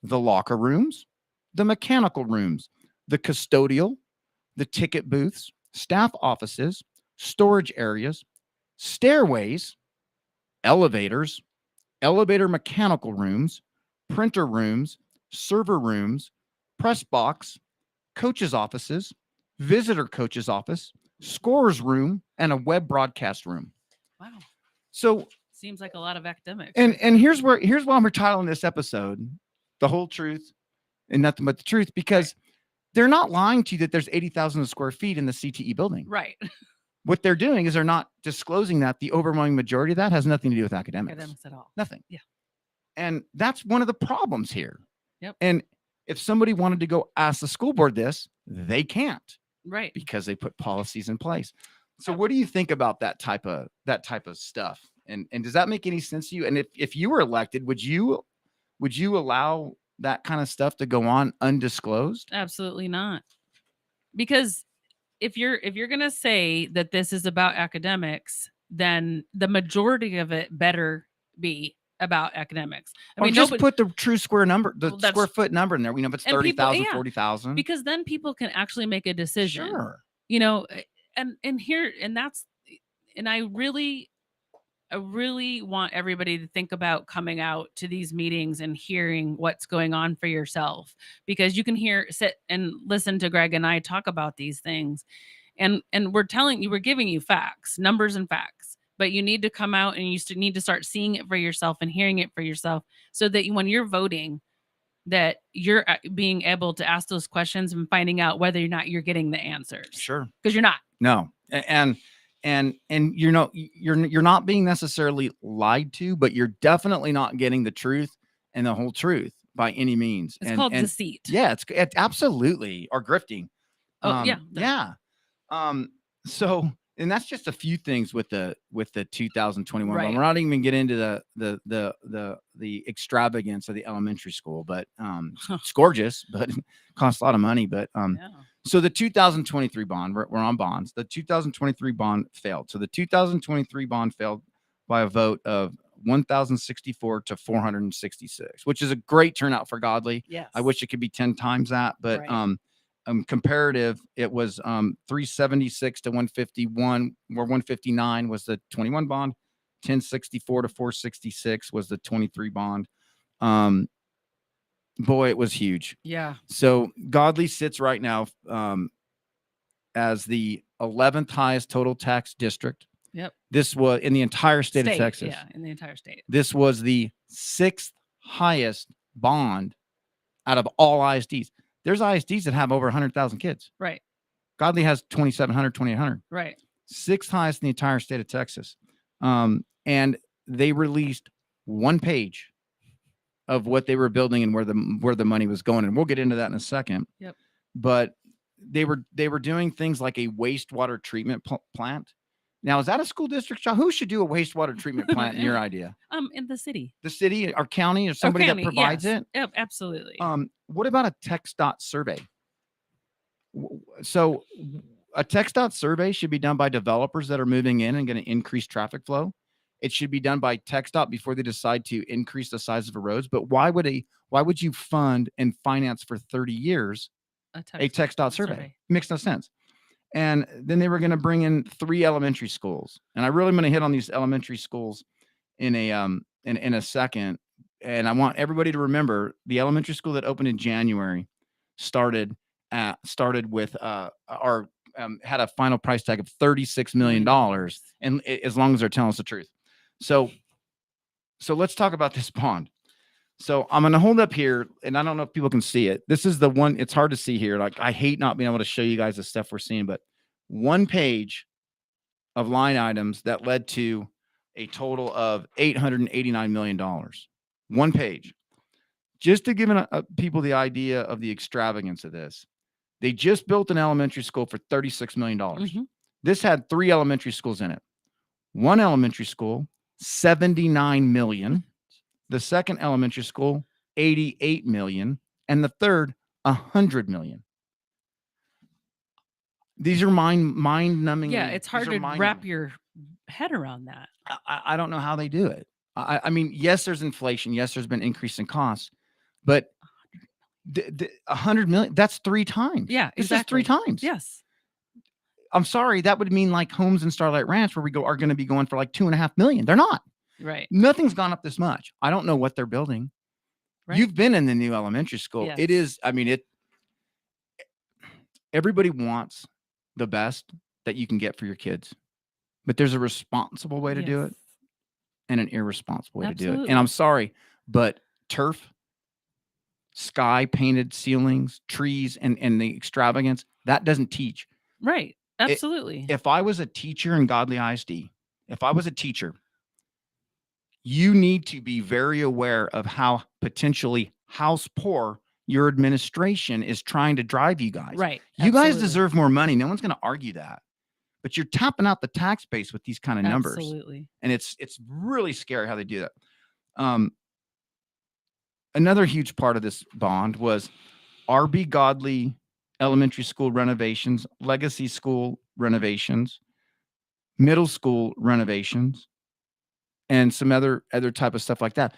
the locker rooms, the mechanical rooms, the custodial, the ticket booths, staff offices, storage areas, stairways, elevators, elevator mechanical rooms, printer rooms, server rooms, press box, coaches' offices, visitor coaches' office, scorer's room, and a web broadcast room. Wow. So seems like a lot of academics. And here's why we're titling this episode, The Whole Truth and Nothing But the Truth, because they're not lying to you that there's 80,000 square feet in the CTE building. Right. What they're doing is they're not disclosing that the overwhelming majority of that has nothing to do with academics. Academics at all. Nothing. Yeah. And that's one of the problems here. Yep. And if somebody wanted to go ask the school board this, they can't. Right. Because they put policies in place. So what do you think about that type of stuff? And does that make any sense to you? And if you were elected, would you allow that kind of stuff to go on undisclosed? Absolutely not. Because if you're going to say that this is about academics, then the majority of it better be about academics. I mean, just put the true square number, the Well, square foot number in there. We know if it's and people- 30,000, yeah, 40,000. because then people can actually make a decision. Sure. You know, and I really want everybody to think about coming out to these meetings and hearing what's going on for yourself, because you can sit and listen to Greg and I talk about these things, and we're giving you facts, numbers and facts, but you need to come out and you need to start seeing it for yourself and hearing it for yourself, so that when you're voting, that you're being able to ask those questions and finding out whether or not you're getting the answers. Sure. Because you're not. No. And you're not being necessarily lied to, but you're definitely not getting the truth and the whole truth by any means. It's called deceit. Yeah, it's absolutely, or grifting. Oh, yeah. Yeah. So, and that's just a few things with the 2021. Right. We're not even get into the extravagance of the elementary school, but it's gorgeous, but it costs a lot of money. But so the 2023 bond, we're on bonds. The 2023 bond failed. So the 2023 bond failed by a vote of 1,064 to 466, which is a great turnout for Godley. Yes. I wish it could be 10 times that, but Right. Comparative, it was 376 to 151, where 159 was the 21 bond, 1064 to 466 was the 23 bond. Boy, it was huge. Yeah. So Godley sits right now as the 11th highest total tax district. Yep. This was in the entire state of Texas. Yeah, in the entire state. This was the 6th highest bond out of all ISDs. There's ISDs that have over 100,000 kids. Right. Godley has 2,700, 2,800. Right. 6th highest in the entire state of Texas. And they released one page of what they were building and where the money was going. And we'll get into that in a second. Yep. But they were doing things like a wastewater treatment plant. Now, is that a school district, John? Who should do a wastewater treatment plant in your idea? In the city. The city, our county, or somebody County, that provides yes. it? Yep, absolutely. What about a text dot survey? So a text dot survey should be done by developers that are moving in and going to increase traffic flow. It should be done by text dot before they decide to increase the size of the roads. But why would you fund and finance for 30 years a text dot survey? Makes no sense. And then they were going to bring in 3 elementary schools. And I really am going to hit on these elementary schools in a second. And I want everybody to remember the elementary school that opened in January started with had a final price tag of $36 million. And as long as they're telling us the truth. So let's talk about this bond. So I'm going to hold up here, and I don't know if people can see it. This is the one. It's hard to see here. Like, I hate not being able to show you guys the stuff we're seeing, but one page of line items that led to a total of $889 million. One page. Just to give people the idea of the extravagance of this, they just built an elementary school for $36 million. Mm-hmm. This had 3 elementary schools in it. One elementary school, $79 million. The second elementary school, $88 million. And the third, $100 million. These are mind-numbing. Yeah, it's hard to wrap your head around that. I don't know how they do it. I mean, yes, there's inflation. Yes, there's been increase in costs. But the $100 million, that's 3 times. Yeah, it's just 3 times. Yes. I'm sorry. That would mean like homes in Starlight Ranch where are going to be going for like $2.5 million. They're not. Right. Nothing's gone up this much. I don't know what they're building. Right. You've been in the new elementary school. Yes. It is, I mean, everybody wants the best that you can get for your kids, but there's a responsible way to do it and an irresponsible way to do it. And I'm sorry, but turf sky painted ceilings, trees, and the extravagance. That doesn't teach. Right. Absolutely. If I was a teacher in Godley ISD, if I was a teacher, you need to be very aware of how potentially house poor your administration is trying to drive you guys. Right. You guys Absolutely. deserve more money. No one's going to argue that. But you're tapping out the tax base with these kind of numbers. Absolutely. And it's really scary how they do that. Another huge part of this bond was RB Godley elementary school renovations, legacy school renovations, middle school renovations, and some other type of stuff like that.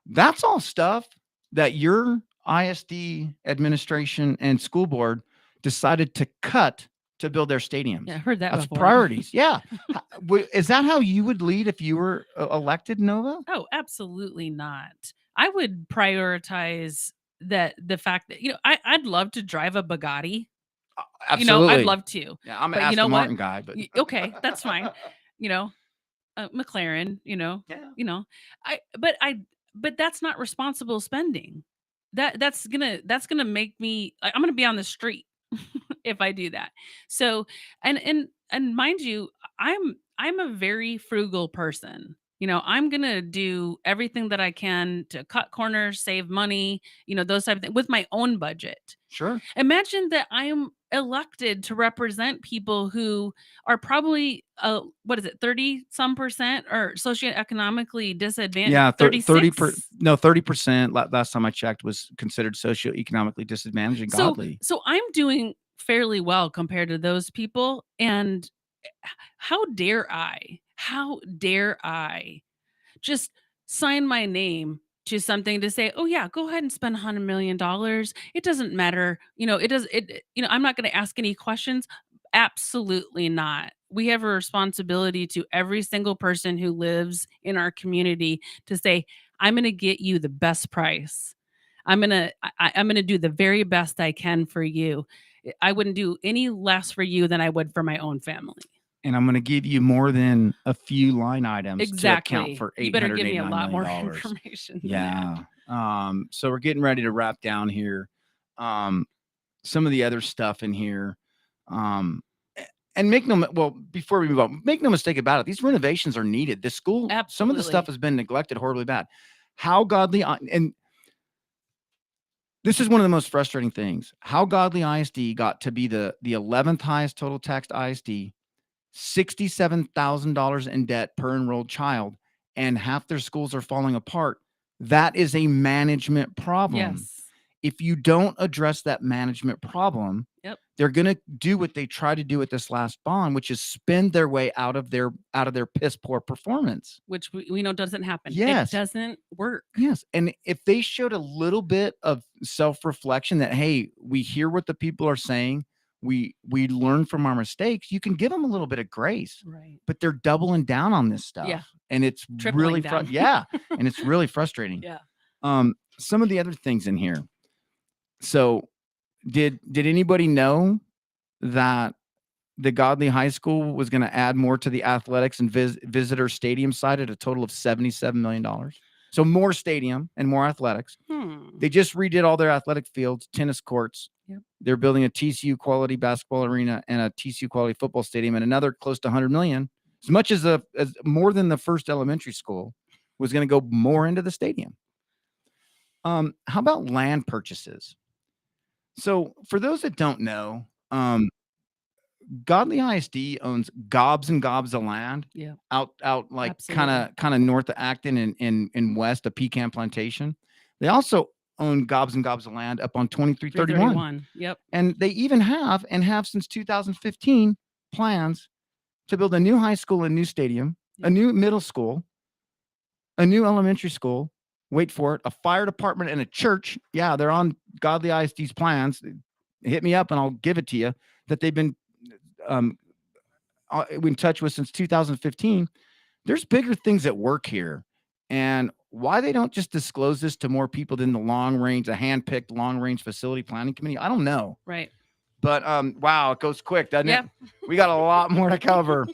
That's all stuff that your ISD administration and school board decided to cut to build their stadiums. Yeah, I heard that That's before. priorities. Yeah. Is that how you would lead if you were elected, Nova? Oh, absolutely not. I would prioritize the fact that, I'd love to drive a Bugatti. Absolutely. I'd love to. Yeah, I'm an But Aston you know what? Martin guy, but Okay, that's fine. McLaren, yeah. But that's not responsible spending. That's gonna make me, I'm gonna be on the street if I do that. So, and mind you, I'm a very frugal person. I'm gonna do everything that I can to cut corners, save money, those type of things with my own budget. Sure. Imagine that I am elected to represent people who are probably 30 some percent or socioeconomically disadvantaged. Yeah, 36. 30%. Last time I checked was considered socioeconomically disadvantaged and Godly. So I'm doing fairly well compared to those people. And how dare I just sign my name to something to say, oh yeah, go ahead and spend $100 million. It doesn't matter. I'm not going to ask any questions. Absolutely not. We have a responsibility to every single person who lives in our community to say, I'm going to get you the best price. I'm going to do the very best I can for you. I wouldn't do any less for you than I would for my own family. And I'm going to give you more than a few line items Exactly. to account for $889 You better give me a lot more million. information. Yeah. So we're getting ready to wrap down here. Some of the other stuff in here. And before we move on, make no mistake about it. These renovations are needed. The school, Absolutely. Some of the stuff has been neglected horribly bad. How Godly, and this is one of the most frustrating things. How Godly ISD got to be the 11th highest total taxed ISD, $67,000 in debt per enrolled child, and half their schools are falling apart. That is a management problem. Yes. If you don't address that management problem, they're going to do what they try to do with this last bond, which is spend their way out of their piss poor performance, which we know doesn't happen. Yes. It doesn't work. Yes. And if they showed a little bit of self-reflection that, hey, we hear what the people are saying, we learn from our mistakes, you can give them a little bit of grace. Right. But they're doubling down on this stuff. Yeah. And it's Tripling down. And it's really frustrating. Yeah. Some of the other things in here. So did anybody know that the Godley High School was going to add more to the athletics and visitor stadium side at a total of $77 million? So more stadium and more athletics. They just redid all their athletic fields, tennis courts. Yep. They're building a TCU quality basketball arena and a TCU quality football stadium and another close to $100 million, as much as more than the first elementary school was going to go more into the stadium. How about land purchases? So for those that don't know, Godley ISD owns gobs and gobs of land. Yeah. Out like kind of north of Acton and west of Pecan Plantation. They also own gobs and gobs of land up on 2331. Yep. And they even have since 2015 plans to build a new high school, a new stadium, a new middle school, a new elementary school. Wait for it. A fire department and a church. Yeah, they're on Godley ISD's plans. Hit me up and I'll give it to you. That they've been in touch with since 2015. There's bigger things at work here. And why they don't just disclose this to more people than the hand-picked long-range facility planning committee, I don't know. Right. But wow, it goes quick, doesn't it? We got a lot more to cover.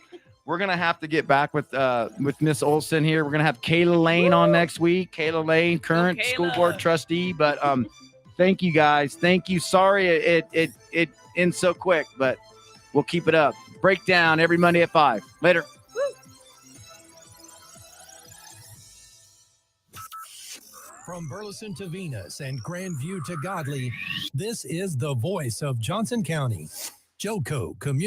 We're going to have to get back with Miss Olson here. We're going to have Kayla Lane on next week. Kayla Lane, current school board trustee. But Thank you, guys. Thank you. Sorry it ends so quick, but we'll keep it up. Breakdown every Monday at 5. Later. From Burleson to Venus and Grandview to Godley, this is the voice of Johnson County. Joco Community